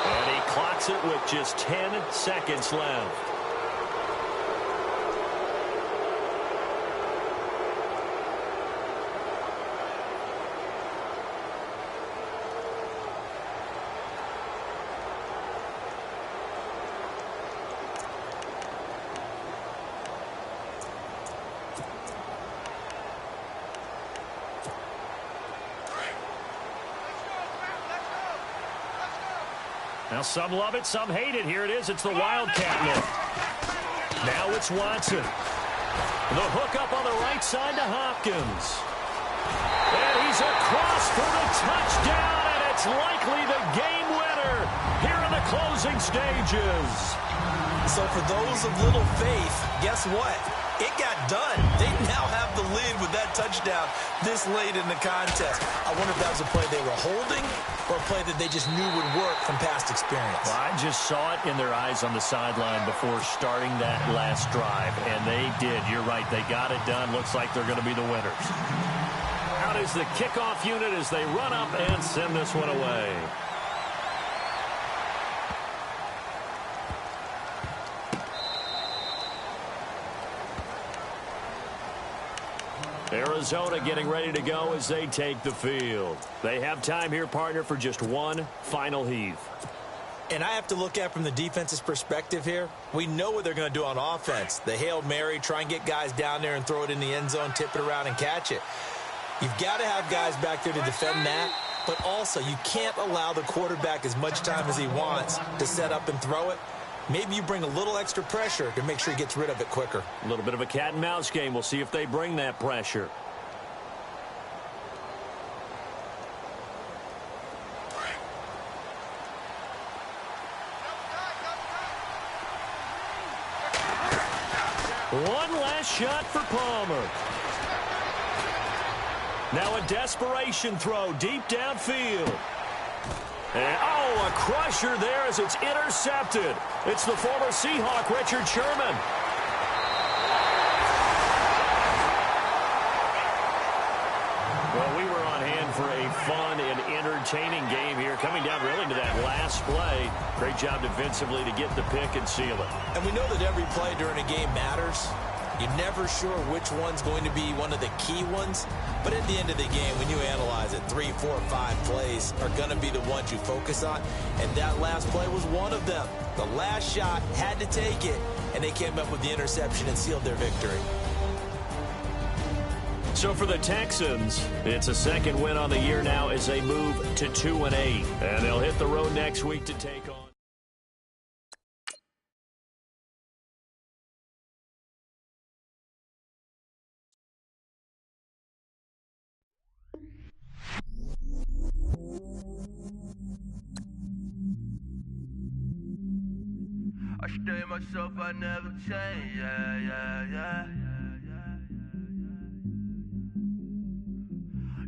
And he clocks it with just 10 seconds left. Now some love it, some hate it. Here it is. It's the Wildcat look. Now it's Watson. The hook up on the right side to Hopkins. And he's across for the touchdown, and it's likely the game winner here in the closing stages. So for those of little faith, guess what? It got done. They now have the lead with that touchdown this late in the contest. I wonder if that was a play they were holding or a play that they just knew would work from past experience. Well, I just saw it in their eyes on the sideline before starting that last drive, and they did. You're right. They got it done. Looks like they're going to be the winners. Out is the kickoff unit as they run up and send this one away. Arizona getting ready to go as they take the field. They have time here, partner, for just one final heave. And I have to look at from the defense's perspective here. We know what they're going to do on offense. The Hail Mary, try and get guys down there and throw it in the end zone, tip it around and catch it. You've got to have guys back there to defend that, but also you can't allow the quarterback as much time as he wants to set up and throw it. Maybe you bring a little extra pressure to make sure he gets rid of it quicker. A little bit of a cat and mouse game. We'll see if they bring that pressure. One last shot for Palmer. Now a desperation throw deep downfield. And, oh, a crusher there as it's intercepted. It's the former Seahawk, Richard Sherman. Well, we were on hand for a fun and entertaining game here, coming down really to that last play. Great job defensively to get the pick and seal it. And we know that every play during a game matters. You're never sure which one's going to be one of the key ones. But at the end of the game, when you analyze it, 3, 4, 5 plays are going to be the ones you focus on. And that last play was one of them. The last shot had to take it, and they came up with the interception and sealed their victory. So for the Texans, it's a second win on the year now as they move to 2-8. And they'll hit the road next week to take on. I stay myself, I never change, yeah.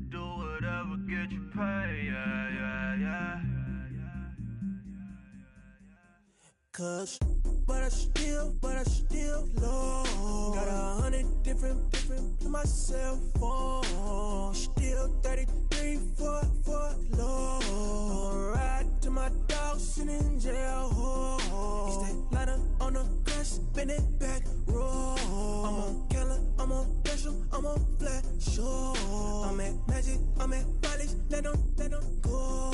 Do whatever, get you paid, yeah. Cause, but I still low. Got 100 different in my cell phone. Still 33 for low. I'ma ride to my dog sitting in jail. It's that ladder on the grass, spin it back, roll. I'm on Keller, I'm on Bishop, I'm on Flat Shore. I'm at Magic, I'm at Bally's, let them go.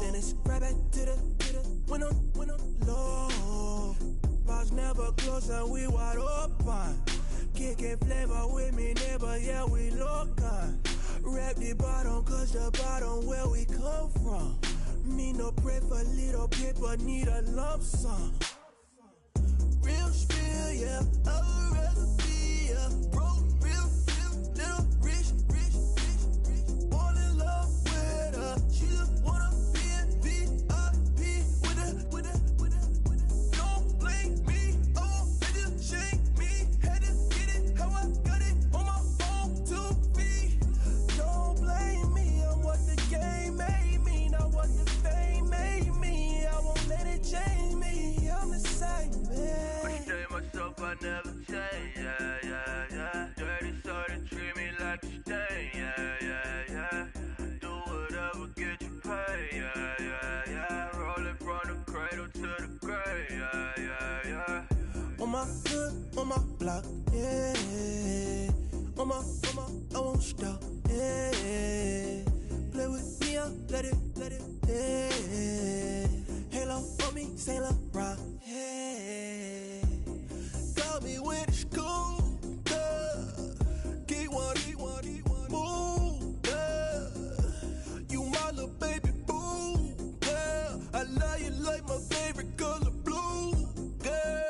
Then it's right back to the when I'm low. Bars never close and we wide open. Kicking flavor with me, neighbor, yeah, we local. Rap the bottom, cause the bottom where we come from. Me no pray for little paper, need a lump sum. Real spill, yeah, I would rather be, yeah. Broke, real, little rich. All in love with her, she just wanna be in VIP with her. Don't blame me, oh, they just shame me. Had to get it, how I got it, on my phone, 2 feet. Don't blame me, I'm what the game made me, not what the fame made me. I won't let it change me, I'm the same, man. I stay myself, I never change, yeah. Dirty soda, treat me like a stain, yeah. Do whatever, get you paid, yeah. Rolling from the cradle to the grave, yeah. On my hood, on my block, yeah. On my, I won't stop, yeah. Play with me, I'll let it, yeah. Halo on me, Saint Laurent, yeah. Got me with the school, yeah. Keep one, move, yeah. You my little baby boo, yeah. I love you like my favorite color blue, yeah.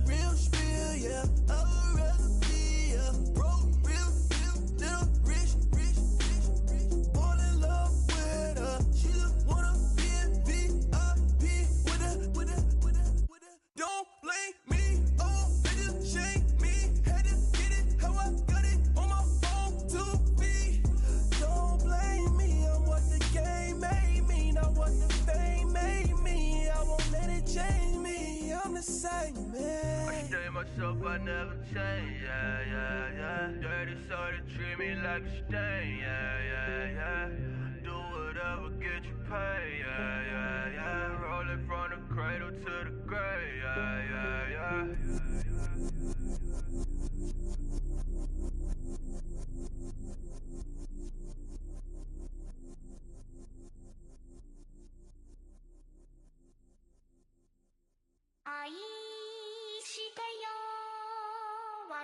Real spill, yeah. I would rather be, yeah. Broke, real, little rich. All in love with her. She just wanna be in VIP with her. Don't blame me, oh, they just shame me. Had to get it, how I got it, on my phone, 2 feet. Don't blame me, I'm what the game made me, not what the fame made me. I won't let it change me, I'm the same, man. I stay myself, I never change, yeah. Dirty soda, treat me like a stain, yeah. Do whatever, get you paid, yeah. Rolling from the cradle to the grave, yeah.愛してよ私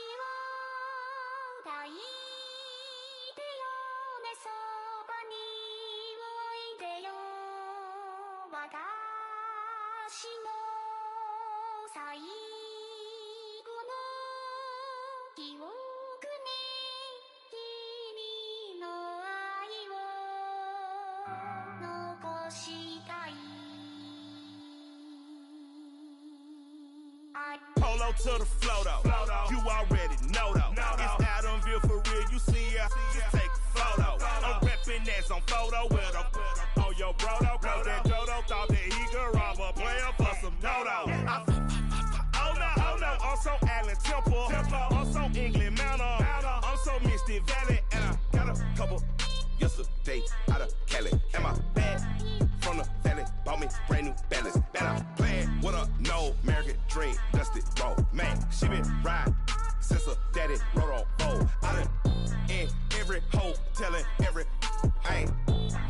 を抱いてよねそばにおいでよ私の最後の記憶に君の愛を残したいPolo to the flow though, you already know though. It's Adamville for real, you see ya, just take a photo. I'm reppin' that's on photo with a on your bro though, cause that Jodo thought that he could rob a player for some dodo. Oh no, I'm so Allen Temple, I'm so England Manor, I'm so Misty Valley, and I got a couple yesterday. J out of Cali. And my bag from the valley, bought me brand new balance. And I'm playing with a no American dream, dusted road. Man, she been riding since her daddy rode on roll. I done in every hole, telling every I ain't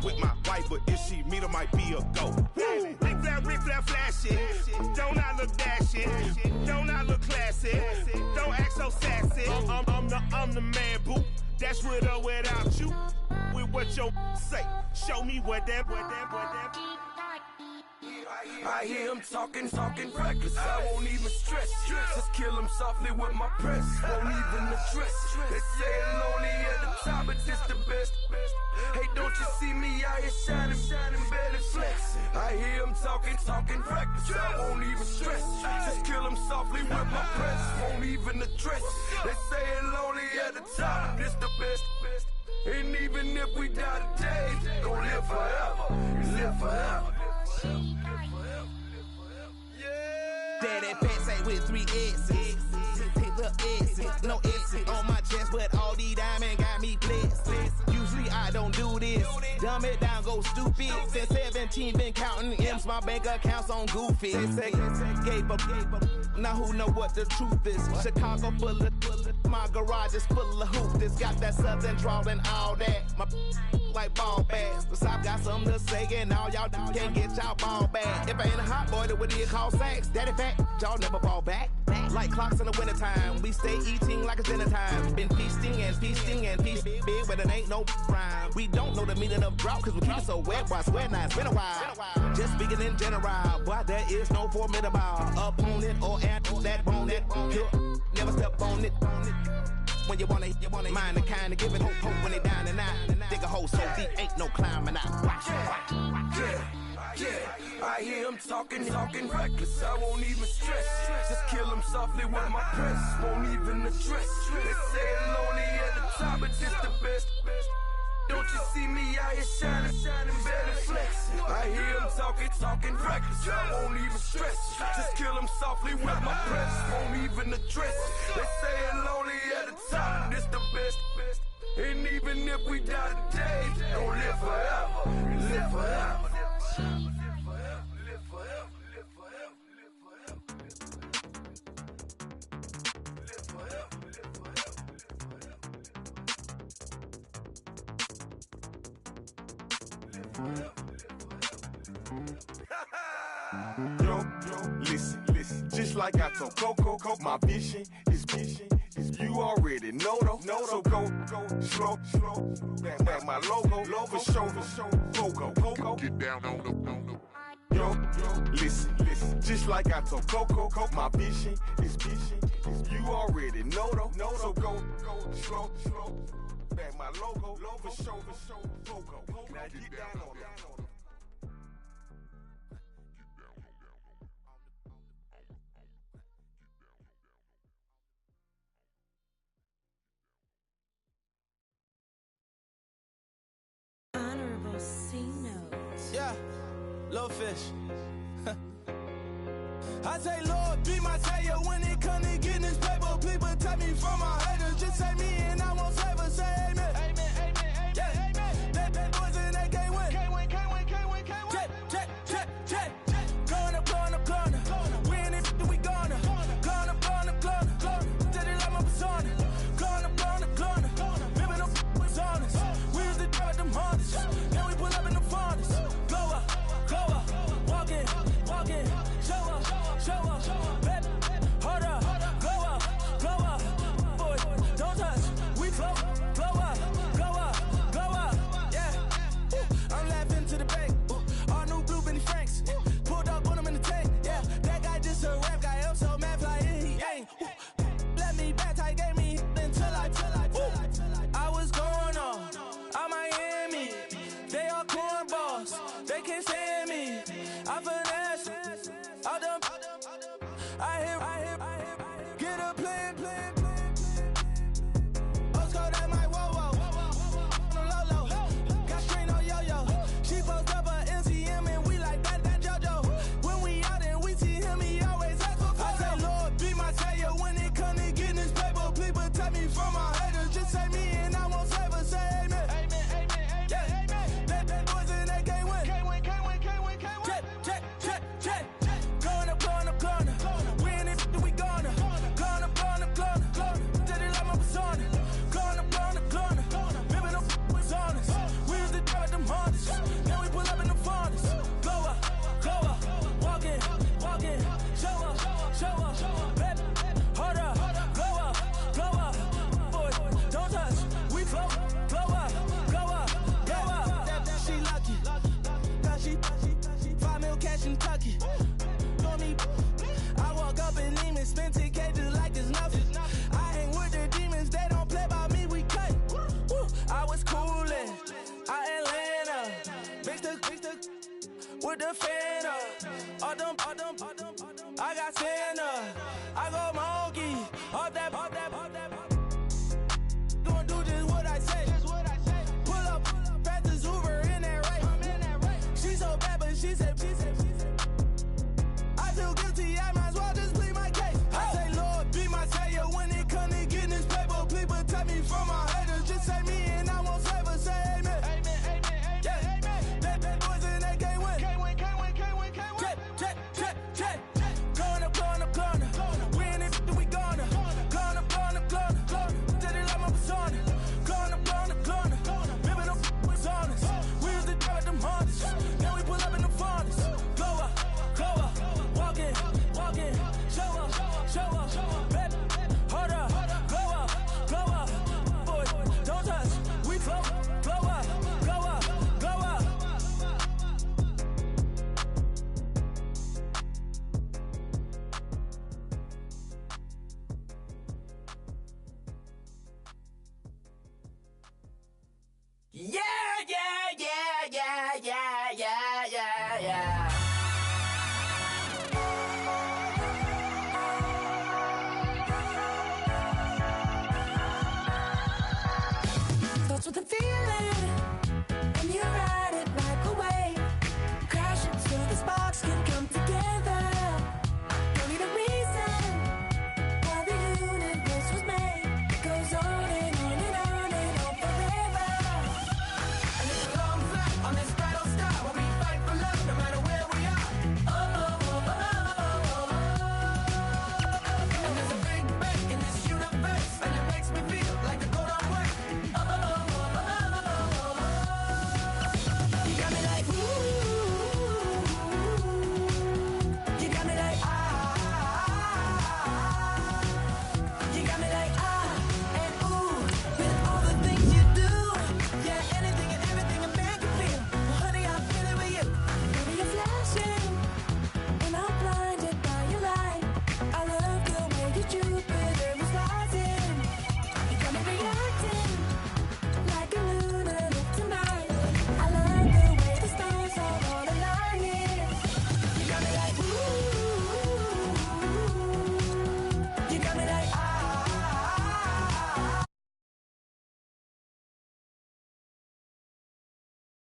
with my wife, but if she meet her, might be a go. Rick Flair flashy, don't I look dashy, don't I look classy, don't act so sassy. I'm the man, boo. That's with or without you. With what your say, show me what that. I hear him talking reckless. I won't even stress. Just kill him softly with my press. Won't even address. They say it lonely at the top, but this the best. Hey, don't you see me out here shining, barely flexing? I hear him talking reckless. I won't even stress. Just kill him softly with my press. Won't even address. They say it lonely at the top, but this the best. And even if we die today, gon' live forever. Live forever. Daddy pants say with 3 S's. Pick the S's, no S's on my chest, but all these diamonds got me blessed. Usually I don't do this. Dumb it down, go stupid. Since 17 been counting M's, my bank account's on goofy. Gave up. Now who know what the truth is? Chicago full of my garage is full of hoops. This got that southern drawl and all that. My like ball bags. The South got something to say, and all y'all can't get y'all ball back. If I ain't a hot boy, then what do you call sacks? Daddy fat, y'all never ball back. Like clocks in the wintertime, we stay eating like it's dinner time. Been feasting and feasting big, but it ain't no rhyme. We don't know the meaning of drought, cause we keep it so wet. Why swear now, it's been a while. Just speaking in general, boy, there is no formidable opponent or anti that bone it. Never step on it. When you wanna mind the kind of give it hope when they down and out. Dig a hole so deep, ain't no climbing out. Yeah, I hear him talking reckless. I won't even stress. Just kill him softly with my press. Won't even address. They say it lonely at the top, but just the best. Don't you see me out here shining, barely flexing? I hear him talking reckless. I won't even stress. Just kill him softly with my press. Won't even address. They say it lonely at the top, this the best. And even if we die today, don't live forever. Live forever. Yo, listen, just like I told Coco, my vision is you already know though. So go slow, back my logo, for show, Coco, get down on the. Yo, listen, just like I told Coco, my vision is you already know though. So go slow, back my logo, for show, Coco, now get down on the. Honorable C-Note. Yeah, little fish. I say, Lord, be my savior when it comes to getting this paper. People take me from my haters. Just say me and I won't favor. Say amen. Amen. Yeah. They boys and they can't win. Can't win. Jet. Going up. Win it, we gonna. Going up. Steady like my persona. Going up. Living up was honest. We was the drive them hardest. Then we pull up in the furnace. Glow up. Walk in. Show up. Baby, hold up. Glow up. Boy, don't touch. We glow up. with the fan up. All them, I got Santa. I go more.